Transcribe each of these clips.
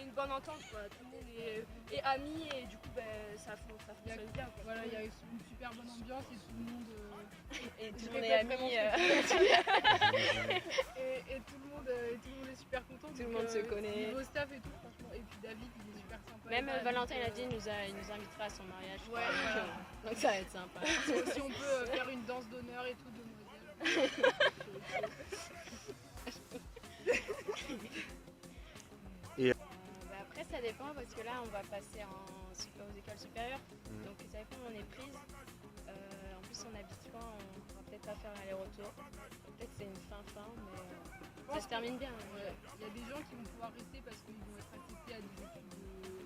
une bonne entente, quoi. Tout le monde est ami et du coup ça fonctionne bien, quoi. Voilà, il y a une super bonne ambiance et tout le monde. Et tout je le monde est répète ami. Et tout le monde est super content. Tout le monde se connaît. Niveau staff et tout, franchement. Et puis David, il est super sympa. Même Valentin, il a dit, il nous invitera à son mariage. Ouais, voilà. Donc ça va être sympa. Si on peut faire une danse d'honneur et tout, demoiselle. Après, ça dépend parce que là, on va passer aux écoles supérieures. Donc ça dépend où on est prise. En plus, on habite loin, on va peut-être pas faire l'aller-retour. Peut-être c'est une fin, mais ça se termine bien. Ouais. Il y a des gens qui vont pouvoir rester parce qu'ils vont être acceptés à des études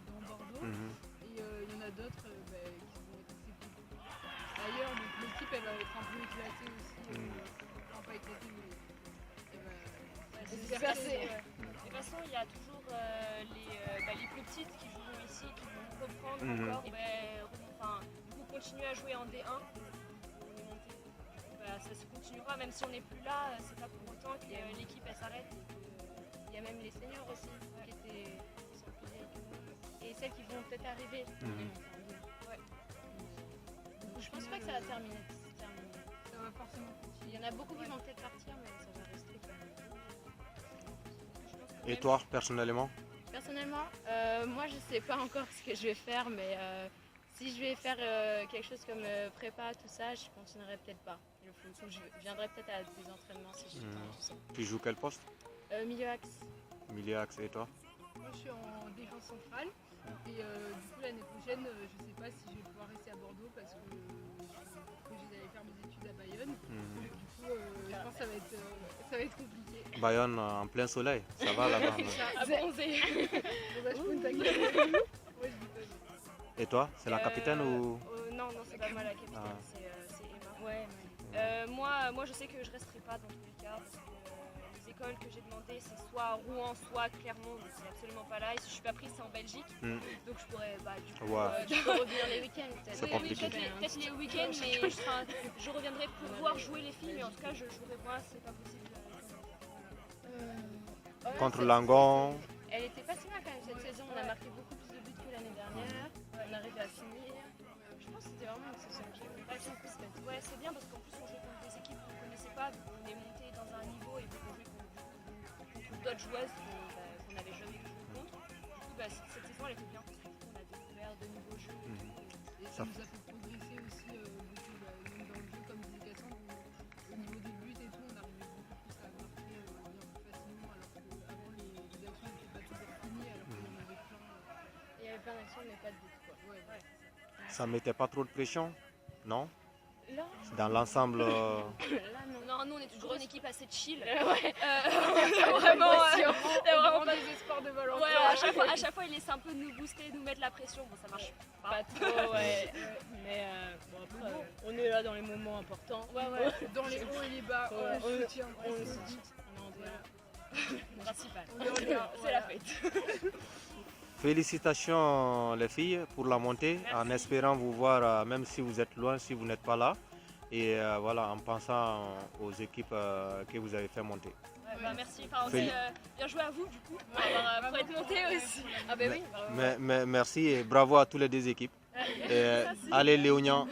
dans Bordeaux. Et il y en a d'autres qui vont être acceptés ailleurs. Donc l'équipe, elle va être un peu éclatée aussi. Enfin, pas éclatée, mais elle va se disperser. De toute façon, il y a toujours les plus petites qui joueront ici, qui vont reprendre encore. Et du coup, continuer à jouer en D1. Ça se continuera, même si on n'est plus là, c'est pas pour autant que l'équipe elle s'arrête. Il y a même les seniors aussi qui sont plus vieilles que nous. Et celles qui vont peut-être arriver. Ouais. Donc, je pense pas que ça va terminer. Ça va forcément continuer. Il y en a beaucoup qui vont peut-être partir, mais ça va rester quand même. Et toi, personnellement? Personnellement, moi je sais pas encore ce que je vais faire, mais si je vais faire quelque chose comme prépa, tout ça, je continuerai peut-être pas. Je viendrai peut-être à des entraînements si j'ai le temps et tout ça. Tu joues quel poste? Milieu axe. Milieu axe, et toi? Moi je suis en défense centrale et du coup l'année prochaine je sais pas si je vais pouvoir rester à Bordeaux parce que j'allais faire mes études à Bayonne. Du coup je pense que ça va être compliqué. Bayonne en plein soleil, ça va là-bas? À bronzer. Bon bah je peux une taquiner. Ouais, je dis pas. Et toi, c'est la capitaine ou? Non, c'est pas moi la capitaine, c'est Emma. Ouais. Moi je sais que je resterai pas dans tous les cas parce que les écoles que j'ai demandées c'est soit Rouen, soit Clermont, donc c'est absolument pas là. Et si je suis pas prise c'est en Belgique, donc je pourrais du coup revenir les week-ends peut-être. C'est compliqué. Peut-être les week-ends, mais je reviendrai pour voir jouer les filles, mais en tout cas je jouerai moi, c'est pas possible. Contre Langon? Elle était pas si mal quand même cette saison, on a marqué beaucoup plus de buts que l'année dernière, on arrivait à finir. Je pense que c'était vraiment une saison qui avait pas beaucoup de tête. Ouais, c'est bien parce qu'en plus on joue contre des équipes qu'on ne connaissait pas, donc on est monté dans un niveau et puis on jouait contre d'autres joueuses qu'on n'avait jamais joué contre. Du coup, cette saison elle était bien parce qu'on a découvert de nouveaux jeux. Et ça nous a fait progresser aussi beaucoup, même dans le jeu comme disait Cassandre, au niveau des buts et tout, on arrivait beaucoup plus à marquer bien plus facilement alors qu'avant les actions n'étaient pas toujours finies alors qu'il y en avait plein. Il y avait plein d'actions mais pas de buts quoi. Ouais. Ça mettait pas trop de pression? Non? Là, Dans l'ensemble. non, nous on est toujours une équipe assez chill. Ouais. Vraiment, Vraiment pas des espoirs de Valentin. Ouais, à chaque fois il essaie un peu de nous booster, de nous mettre la pression. Bon, ça marche pas trop, ouais. Mais après, on est là dans les moments importants. Ouais. Dans les hauts et les bas, on le soutient. On le soutient. On est principal. C'est la fête. Félicitations les filles pour la montée. Merci. En espérant vous voir, même si vous êtes loin, si vous n'êtes pas là. Et voilà, en pensant aux équipes que vous avez fait monter. Merci, bien joué à vous du coup pour être monté aussi. Ah ben oui. Merci et bravo à toutes les deux équipes. Et allez Léoniens.